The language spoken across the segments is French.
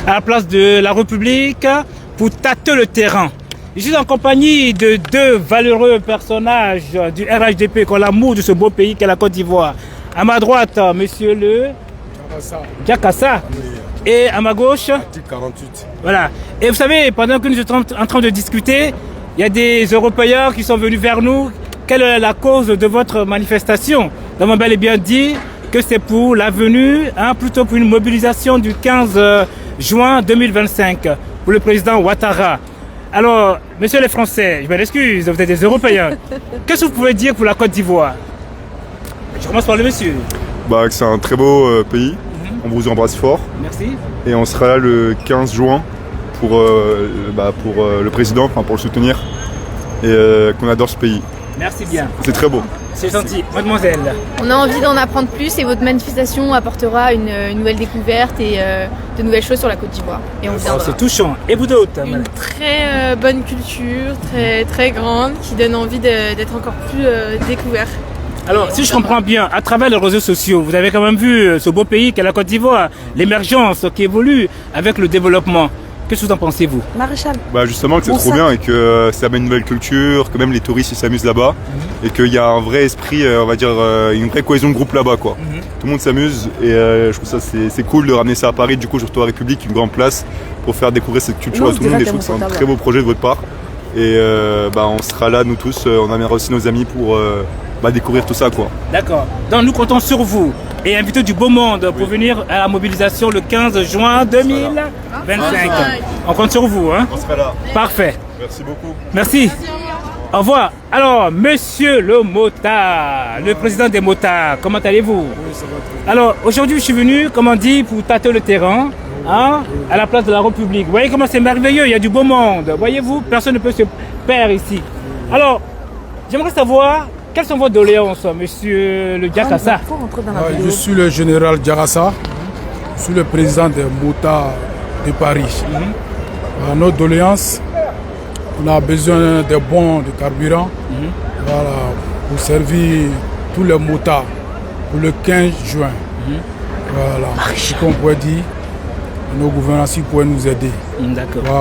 à la place de la République pour tâter le terrain. Je suis en compagnie de deux valeureux personnages du RHDP qui ont l'amour de ce beau pays qu'est la Côte d'Ivoire. À ma droite, monsieur le Diakassa. Et à ma gauche, 48. Voilà. Et vous savez, pendant que nous sommes en train de discuter, il y a des Européens qui sont venus vers nous. Quelle est la cause de votre manifestation? Nous avons bel et bien dit que c'est pour la venue, plutôt pour une mobilisation du 15 juin 2025 pour le président Ouattara. Alors, messieurs les Français, je m'excuse, vous êtes des Européens. Qu'est-ce que vous pouvez dire pour la Côte d'Ivoire? Je commence par le monsieur. C'est un très beau pays. On vous embrasse fort. Merci. Et on sera là le 15 juin pour le président, pour le soutenir. Et qu'on adore ce pays. Merci bien. C'est très beau. C'est gentil. Mademoiselle. On a envie d'en apprendre plus et votre manifestation apportera une nouvelle découverte et de nouvelles choses sur la Côte d'Ivoire. Et on viendra. C'est touchant. Et vous d'autres? Une très bonne culture, très, très grande, qui donne envie d'être encore plus découvert. Alors, si je comprends bien, à travers les réseaux sociaux, vous avez quand même vu ce beau pays qu'est la Côte d'Ivoire, l'émergence qui évolue avec le développement. Qu'est-ce que vous en pensez, vous? Maréchal. Justement que c'est trop bien et que ça amène une nouvelle culture, que même les touristes ils s'amusent là-bas et qu'il y a un vrai esprit, on va dire, une vraie cohésion de groupe là-bas, quoi. Tout le monde s'amuse et je trouve ça c'est cool de ramener ça à Paris, du coup, surtout à République, une grande place pour faire découvrir cette culture à tout le monde et je trouve que c'est un très beau projet de votre part. Et on sera là, nous tous, on amènera aussi nos amis pour découvrir tout ça, quoi. D'accord. Donc nous comptons sur vous et inviter du beau monde pour venir à la mobilisation le 15 juin 2025. On compte sur vous, hein? On sera là. Parfait. Merci beaucoup. Merci. Au revoir. Alors, monsieur le motard, le président des motards, comment allez-vous? Oui, ça va très bien. Alors, aujourd'hui, je suis venu, comme on dit, pour tâter le terrain, à la place de la République. Vous voyez comment c'est merveilleux, il y a du beau monde. Voyez-vous, personne ne peut se perdre ici. Alors, j'aimerais savoir, quelles sont vos doléances, monsieur le Diakassa? Je suis le général Diakassa, je suis le président des motards de Paris. Nos doléances, on a besoin de bons de carburant pour servir tous les motards pour le 15 juin. Ce qu'on pourrait dire, nos gouvernants pourraient nous aider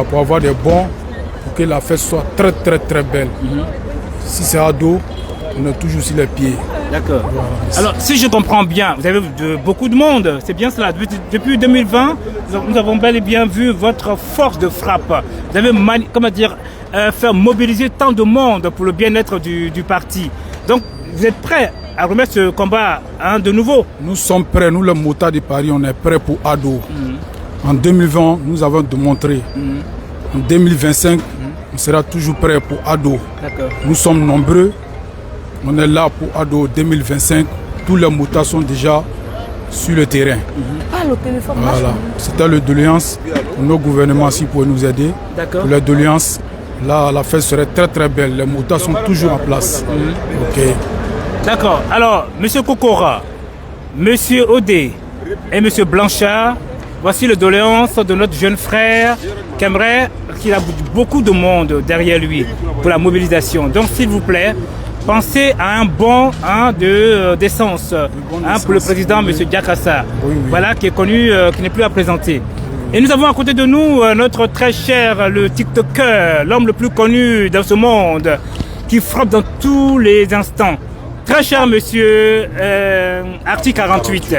pour avoir des bons, pour que la fête soit très très très belle. Si c'est à dos, on est toujours sur les pieds. D'accord. Alors, si je comprends bien, vous avez beaucoup de monde, c'est bien cela. Depuis 2020, nous avons bel et bien vu votre force de frappe. Vous avez, faire mobiliser tant de monde pour le bien-être du parti. Donc, vous êtes prêts à remettre ce combat de nouveau? Nous sommes prêts, nous les motards de Paris, on est prêts pour Ado. En 2020, nous avons démontré. En 2025, on sera toujours prêts pour Ado. Nous sommes nombreux. On est là pour Ado 2025. Tous les motards sont déjà sur le terrain. Voilà. C'était le doléance. Nos gouvernements aussi pour nous aider. Pour les doléances, là, la fête serait très très belle. Les motards sont toujours en place. D'accord. Alors, monsieur Kokora, monsieur Odé et monsieur Blanchard, voici le doléance de notre jeune frère qui aimerait qu'il a beaucoup de monde derrière lui pour la mobilisation. Donc, s'il vous plaît, pensez à un bon d'essence pour le président M. Diakassa, voilà, qui est connu, qui n'est plus à présenter. Et nous avons à côté de nous notre très cher, le TikToker, l'homme le plus connu dans ce monde, qui frappe dans tous les instants. Très cher monsieur Arti 48.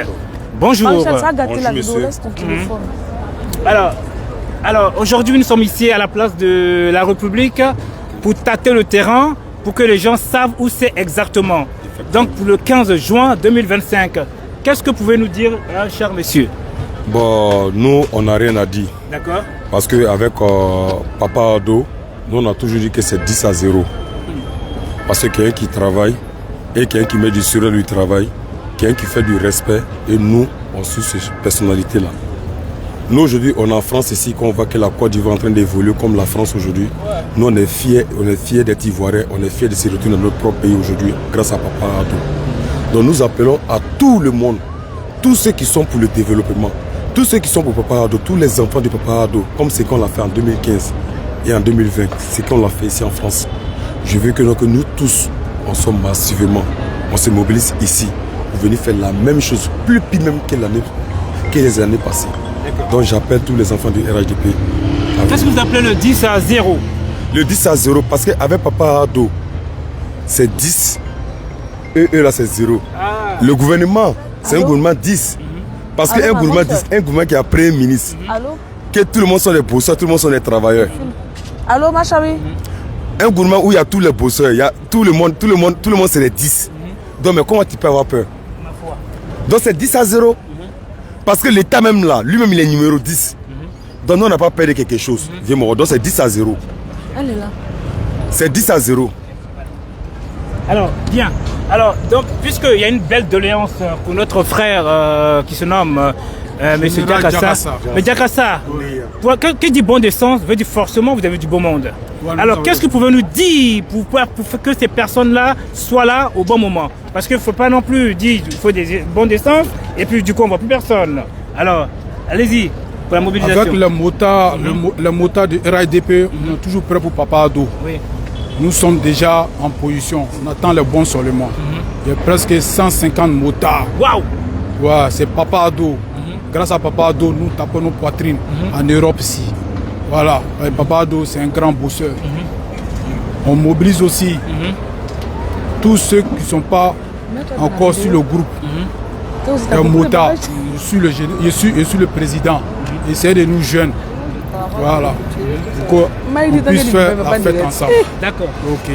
Bonjour. Bonjour monsieur. Alors aujourd'hui nous sommes ici à la place de la République pour tâter le terrain, pour que les gens savent où c'est exactement. Donc pour le 15 juin 2025, qu'est-ce que vous pouvez nous dire, cher monsieur? Nous, on n'a rien à dire. D'accord. Parce qu'avec Papa Ado, nous, on a toujours dit que c'est 10 à 0. Parce que quelqu'un qui travaille, et quelqu'un qui met du sérieux du travail, quelqu'un qui fait du respect, et nous, on suit ces personnalités-là. Nous, aujourd'hui, on est en France ici, quand on voit que la Côte d'Ivoire est en train d'évoluer comme la France aujourd'hui. Nous, on est fiers d'être Ivoiriens, on est fiers de se retourner dans notre propre pays aujourd'hui, grâce à Papa Ado. Donc nous appelons à tout le monde, tous ceux qui sont pour le développement, tous ceux qui sont pour Papa Ado, tous les enfants de Papa Ado, comme ce qu'on l'a fait en 2015 et en 2020, c'est qu'on l'a fait ici en France. Je veux que nous tous, on soit massivement, on se mobilise ici pour venir faire la même chose, plus pire même que les années passées. Donc j'appelle tous les enfants du RHDP. Qu'est-ce que vous appelez le 10 à 0? Le 10 à 0, parce qu'avec Papa Ado, c'est 10. Et eux là, c'est 0. Ah. Le gouvernement, c'est un gouvernement 10. Parce qu'un gouvernement 10, un gouvernement qui a premier ministre, que tout le monde sont des bosseurs, tout le monde sont des travailleurs. Allô, ma chérie? Un gouvernement où il y a tous les bosseurs, il y a tout le monde c'est les 10. Donc, mais comment tu peux avoir peur? Donc, c'est 10 à 0. Parce que l'État même là, lui-même, il est numéro 10. Donc, nous, on n'a pas peur de quelque chose. Viens, mon donc, c'est 10 à 0. Elle est là. C'est 10 à 0. Alors, bien. Alors, donc, puisqu'il y a une belle doléance pour notre frère qui se nomme M. Diakassa. Mais Diakassa, que dit bon de sens veut dire forcément vous avez du beau monde. Voilà, alors, qu'est-ce que vous pouvez nous dire pour que ces personnes-là soient là au bon moment? Parce qu'il ne faut pas non plus dire qu'il faut des bons de sens et puis du coup, on ne voit plus personne. Alors, allez-y pour la mobilisation. Avec le motard du RIDP, on est toujours prêt pour Papa Ado. Oui. Nous sommes déjà en position, on attend le bon seulement. Il y a presque 150 motards. Waouh! Ouais, c'est Papa Ado. Grâce à Papa Ado, nous tapons nos poitrines en Europe ici. Voilà, et Papa Ado, c'est un grand bosseur. On mobilise aussi tous ceux qui ne sont pas encore sur le groupe. Les motards, je suis le président. Essayez de nous jeunes. Voilà. Pour qu'on puisse faire la fête ensemble. D'accord. Ok.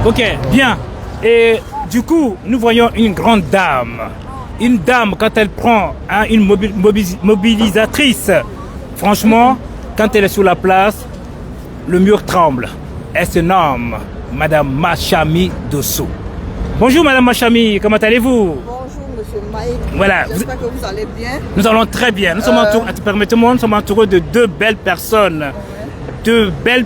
Ok, bien. Et du coup, nous voyons une grande dame. Une dame, quand elle prend une mobilisatrice, franchement, quand elle est sur la place, le mur tremble. Elle se nomme Madame Machami Dosso. Bonjour Madame Machami, comment allez-vous? Monsieur Mike, voilà. J'espère que vous allez bien. Nous allons très bien. Nous sommes entourés, permettez-moi, nous sommes entourés de deux belles personnes. Deux belles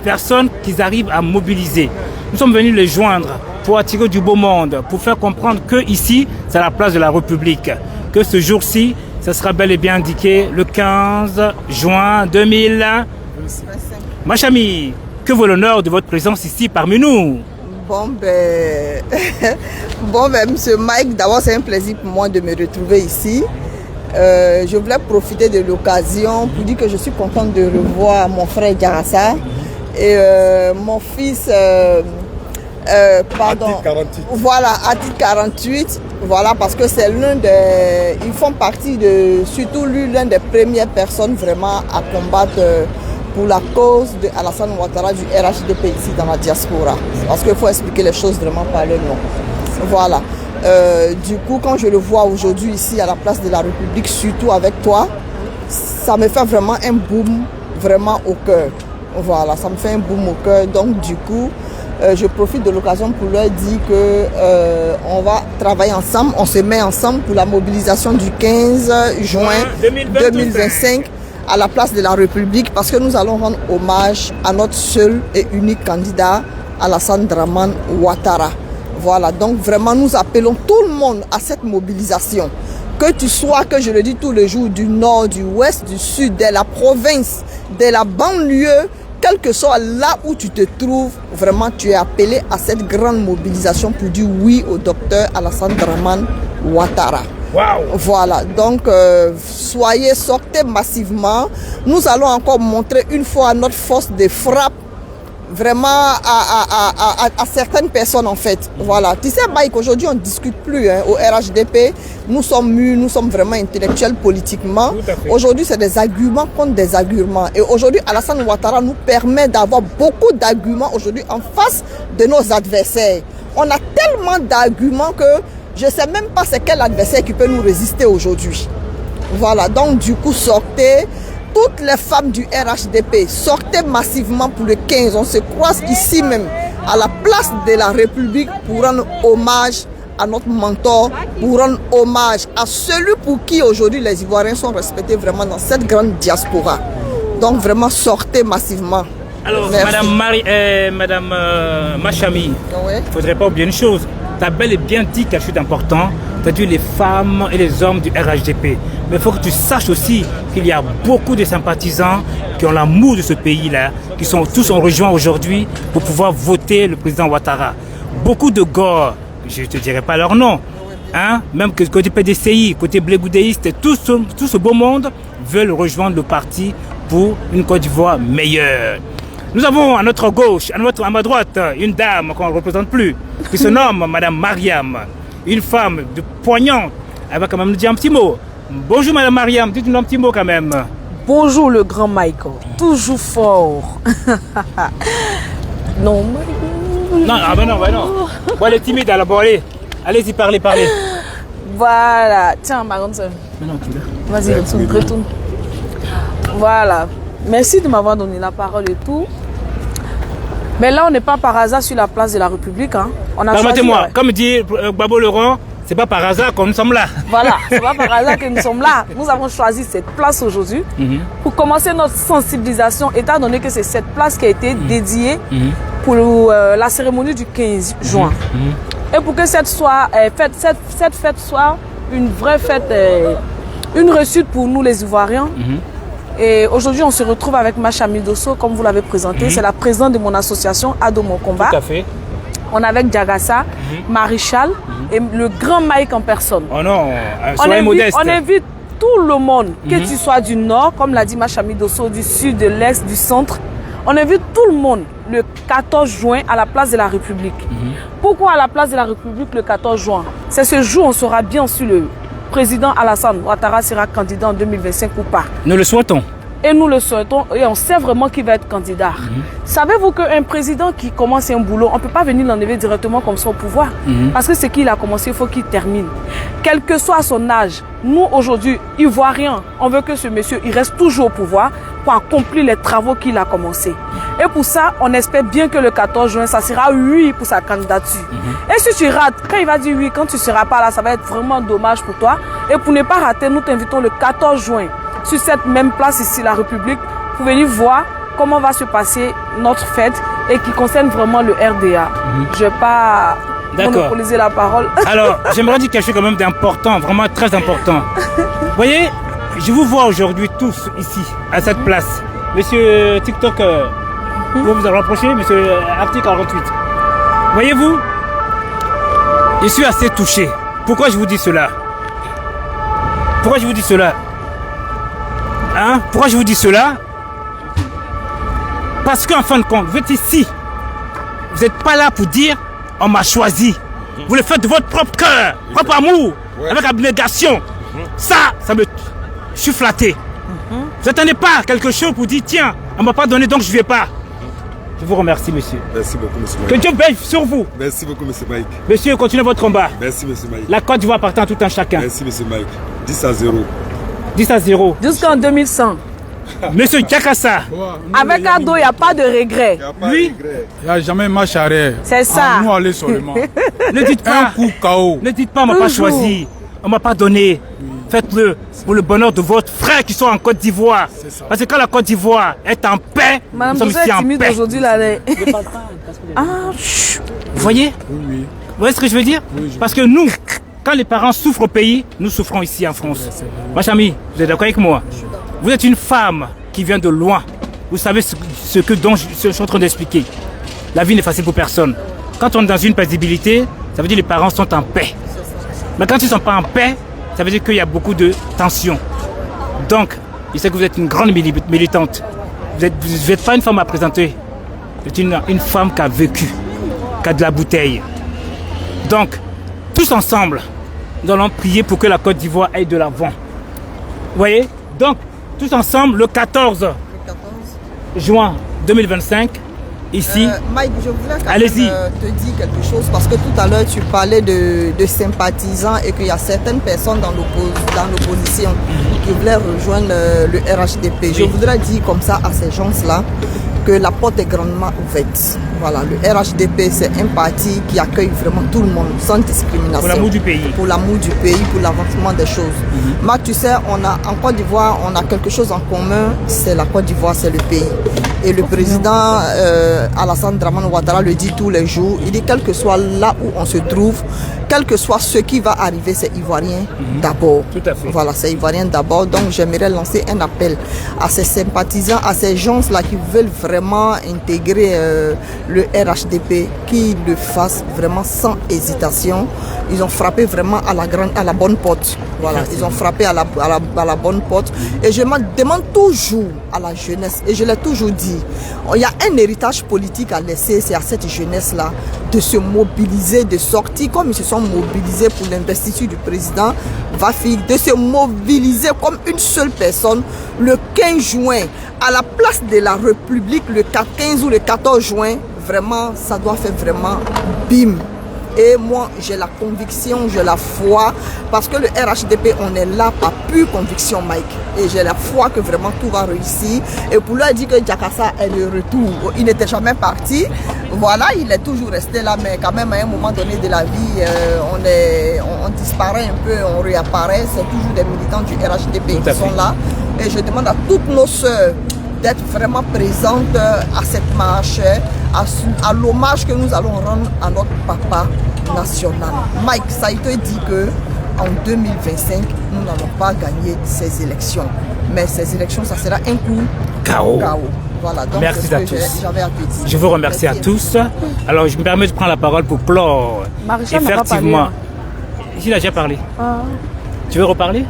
personnes qui arrivent à mobiliser. Nous sommes venus les joindre pour attirer du beau monde, pour faire comprendre que ici, c'est la place de la République. Que ce jour-ci, ça sera bel et bien indiqué le 15 juin 2025. Machami, que vaut l'honneur de votre présence ici parmi nous? Bon ben, Monsieur Mike, d'abord c'est un plaisir pour moi de me retrouver ici. Je voulais profiter de l'occasion pour dire que je suis contente de revoir mon frère Diakassa et mon fils, pardon, voilà, Atit 48, voilà, parce que c'est ils font partie de, surtout lui, l'une des premières personnes vraiment à combattre pour la cause de Alassane Ouattara du RHDP ici dans la diaspora. Parce qu'il faut expliquer les choses vraiment par le nom. Voilà. Du coup, quand je le vois aujourd'hui ici à la place de la République, surtout avec toi, ça me fait vraiment un boom vraiment au cœur. Voilà, ça me fait un boom au cœur. Donc du coup, je profite de l'occasion pour leur dire que on va travailler ensemble, on se met ensemble pour la mobilisation du 15 juin 2025 à la place de la République, parce que nous allons rendre hommage à notre seul et unique candidat, Alassane Dramane Ouattara. Voilà, donc vraiment nous appelons tout le monde à cette mobilisation. Que tu sois, que je le dis tous les jours, du nord, du ouest, du sud, de la province, de la banlieue, quel que soit là où tu te trouves, vraiment tu es appelé à cette grande mobilisation pour dire oui au docteur Alassane Dramane Ouattara. Wow. Voilà, donc sortez massivement. Nous allons encore montrer une fois notre force de frappe vraiment à certaines personnes en fait. Voilà, tu sais Mike, aujourd'hui on ne discute plus au RHDP. Nous sommes mûrs, nous sommes vraiment intellectuels politiquement. Aujourd'hui c'est des arguments contre des arguments. Et aujourd'hui Alassane Ouattara nous permet d'avoir beaucoup d'arguments aujourd'hui en face de nos adversaires. On a tellement d'arguments que je ne sais même pas c'est quel adversaire qui peut nous résister aujourd'hui. Voilà, donc du coup sortez. Toutes les femmes du RHDP, sortez massivement pour le 15. On se croise ici même, à la place de la République, pour rendre hommage à notre mentor, pour rendre hommage à celui pour qui aujourd'hui les Ivoiriens sont respectés vraiment dans cette grande diaspora. Donc vraiment sortez massivement. Alors Madame Machami, il ne faudrait pas oublier une chose. Tu as bel et bien dit quelque chose d'important. Tu as dit les femmes et les hommes du RHDP. Mais il faut que tu saches aussi qu'il y a beaucoup de sympathisants qui ont l'amour de ce pays-là, qui sont tous en rejoint aujourd'hui pour pouvoir voter le président Ouattara. Beaucoup de gars, je ne te dirai pas leur nom, hein, même que côté PDCI, côté blé-boudéiste, tout ce beau monde veulent rejoindre le parti pour une Côte d'Ivoire meilleure. Nous avons à notre gauche, à ma droite, une dame qu'on ne représente plus, qui se nomme Madame Mariam, une femme de poignante. Elle va quand même nous dire un petit mot. Bonjour Madame Mariam, dites-nous un petit mot quand même. Bonjour le grand Michael, toujours fort. Non, Non, ah ben non, ben non. Bon, elle est timide, alors bon, allez-y, parlez. Voilà, tiens ma grande soeur. Vas-y, retourne. Voilà, merci de m'avoir donné la parole et tout. Mais là, on n'est pas par hasard sur la place de la République. Hein. Permettez-moi, comme dit Babo Laurent, c'est pas par hasard que nous sommes là. Voilà, c'est pas par hasard que nous sommes là. Nous avons choisi cette place aujourd'hui pour commencer notre sensibilisation, étant donné que c'est cette place qui a été dédiée pour la cérémonie du 15 juin. Et pour que cette fête soit une vraie fête, une réussite pour nous les Ivoiriens. Et aujourd'hui, on se retrouve avec Machami Dosso, comme vous l'avez présenté. C'est la présidente de mon association Ado Mon Combat. Tout à fait. On est avec Diagassa, Maréchal et le grand Mike en personne. Oh non, soyez modeste. On invite tout le monde, que tu sois du nord, comme l'a dit Machami Dosso, du sud, de l'est, du centre. On invite tout le monde le 14 juin à la place de la République. Pourquoi à la place de la République le 14 juin? C'est ce jour où on saura bien si le président Alassane Ouattara sera candidat en 2025 ou pas. Nous le souhaitons. Et nous le souhaitons et on sait vraiment qu'il va être candidat. Savez-vous qu'un président qui commence un boulot, on ne peut pas venir l'enlever directement comme ça au pouvoir. Parce que ce qu'il a commencé, il faut qu'il termine. Quel que soit son âge, nous aujourd'hui, Ivoiriens, on veut que ce monsieur il reste toujours au pouvoir pour accomplir les travaux qu'il a commencés. Et pour ça, on espère bien que le 14 juin, ça sera oui pour sa candidature. Et si tu rates, quand il va dire oui, quand tu ne seras pas là, ça va être vraiment dommage pour toi. Et pour ne pas rater, nous t'invitons le 14 juin sur cette même place ici, la République, pour venir voir comment va se passer notre fête et qui concerne vraiment le RDA. Je ne vais pas monopoliser la parole. Alors, j'aimerais dire quelque chose quand même d'important, vraiment très important. Vous voyez, je vous vois aujourd'hui tous ici, à cette place. Monsieur TikTok, vous vous rapprochez, monsieur Article 48. Voyez-vous, je suis assez touché. Pourquoi je vous dis cela? Pourquoi je vous dis cela? Hein? Pourquoi je vous dis cela? Parce qu'en fin de compte, vous êtes ici. Vous n'êtes pas là pour dire on m'a choisi. Vous le faites de votre propre cœur, propre amour, avec abnégation. Ça me... Je suis flatté. Vous n'attendez pas quelque chose pour dire tiens, on ne m'a pas donné donc je ne vais pas. Je vous remercie, monsieur. Merci beaucoup, monsieur Mike. Que Dieu veille sur vous. Merci beaucoup, monsieur Mike. Monsieur, continuez votre combat. Merci, monsieur Mike. La Côte d'Ivoire appartient à tout un chacun. Merci, monsieur Mike. 10-0. 10-0. Jusqu'en 2100. Monsieur Diakassa. Avec Ado, il n'y a pas de regret. Lui, Il n'y a jamais marche arrière. C'est ça. Nous aller seulement. ne dites Un pas. coup KO. Ne dites pas on m'a pas choisi. On ne m'a pas donné. Faites-le pour le bonheur de votre frère qui sont en Côte d'Ivoire. Parce que quand la Côte d'Ivoire est en paix, Madame nous sommes Dosso ici est en timide paix. aujourd'hui. Ah, Vous voyez? Oui. Vous voyez ce que je veux dire? Parce que nous, quand les parents souffrent au pays, nous souffrons ici en France. Ma chamie, vous êtes d'accord avec moi? Vous êtes une femme qui vient de loin. Vous savez ce que je suis en train d'expliquer. La vie n'est facile pour personne. Quand on est dans une paisibilité, ça veut dire que les parents sont en paix. Mais quand ils ne sont pas en paix, ça veut dire qu'il y a beaucoup de tension. Donc, je sais que vous êtes une grande militante. Vous n'êtes pas une femme à présenter. Vous êtes une femme qui a vécu, qui a de la bouteille. Donc, tous ensemble, nous allons prier pour que la Côte d'Ivoire aille de l'avant. Vous voyez? Donc, tous ensemble, le 14 juin 2025, ici. Mike, je voulais quand même Allez-y. te dire quelque chose parce que tout à l'heure tu parlais de sympathisants et qu'il y a certaines personnes dans l'opposition qui voulaient rejoindre le RHDP. Je voudrais dire comme ça à ces gens-là que la porte est grandement ouverte. Voilà, le RHDP c'est un parti qui accueille vraiment tout le monde sans discrimination. Pour l'amour du pays. Pour l'amour du pays, pour l'avancement des choses. Marc, tu sais, en Côte d'Ivoire, on a quelque chose en commun, c'est la Côte d'Ivoire, c'est le pays. Et le président Alassane Dramane Ouattara le dit tous les jours, il dit quel que soit là où on se trouve, quel que soit ce qui va arriver, c'est Ivoirien d'abord. Tout à fait. Voilà, c'est Ivoirien d'abord. Donc j'aimerais lancer un appel à ces sympathisants, à ces gens-là qui veulent vraiment intégrer le RHDP, qu'ils le fassent vraiment sans hésitation, ils ont frappé vraiment à la bonne porte. Voilà, ils ont frappé à la bonne porte. Et je me demande toujours à la jeunesse, et je l'ai toujours dit, il y a un héritage politique à laisser, c'est à cette jeunesse-là de se mobiliser, de sortir comme ils se sont mobilisés pour l'investiture du président Wafik, de se mobiliser comme une seule personne le 15 juin à la place de la République, le 15 ou le 14 juin. Vraiment, ça doit faire vraiment bim. Et moi, j'ai la conviction, j'ai la foi, parce que le RHDP, on est là par pure conviction, Mike. Et j'ai la foi que vraiment tout va réussir. Et pour leur dire que Jakassa est de retour, il n'était jamais parti. Voilà, il est toujours resté là, mais quand même, à un moment donné de la vie, on disparaît un peu, on réapparaît. C'est toujours des militants du RHDP qui sont là. Et je demande à toutes nos sœurs d'être vraiment présentes à cette marche, à l'hommage que nous allons rendre à notre papa national. Mike, ça a été dit qu'en 2025, nous n'allons pas gagner ces élections. Mais ces élections, ça sera un coup KO. Voilà, donc merci à tous. J'avais à te dire. Je vous remercie à tous. Alors, je me permets de prendre la parole pour clore. Maréchal Effectivement. Il a déjà parlé. Tu veux reparler?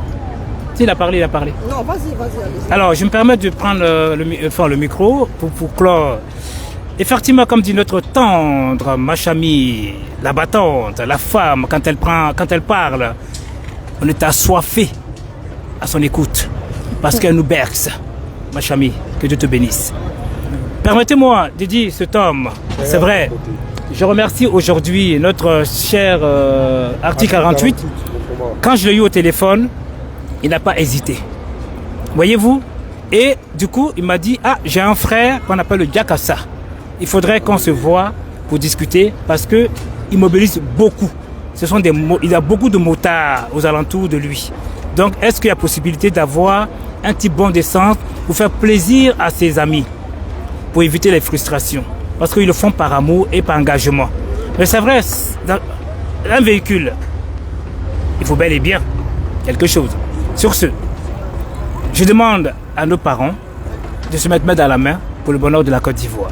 Il a parlé, il a parlé. Non, vas-y, allez-y. Alors, je me permets de prendre le micro pour clore. Effectivement, comme dit notre tendre Machami, la battante, la femme, quand elle parle, on est assoiffé à son écoute parce qu'elle nous berce. Machami, que Dieu te bénisse. Permettez-moi de dire cet homme, c'est vrai, je remercie aujourd'hui notre cher Article 48. Quand je l'ai eu au téléphone, il n'a pas hésité. Voyez-vous? Et du coup, il m'a dit, j'ai un frère qu'on appelle le Jakassa. Il faudrait qu'on se voit pour discuter parce qu'il mobilise beaucoup. Il y a beaucoup de motards aux alentours de lui. Donc, est-ce qu'il y a possibilité d'avoir un petit bon d'essence pour faire plaisir à ses amis, pour éviter les frustrations? Parce qu'ils le font par amour et par engagement. Mais c'est vrai, dans un véhicule, il faut bel et bien quelque chose. Sur ce, je demande à nos parents de se mettre main dans la main pour le bonheur de la Côte d'Ivoire.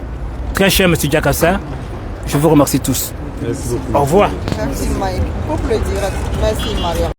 Très cher M. Jakassa, je vous remercie tous. Merci beaucoup. Au revoir. Merci Mike. Pour le dire, merci Maria.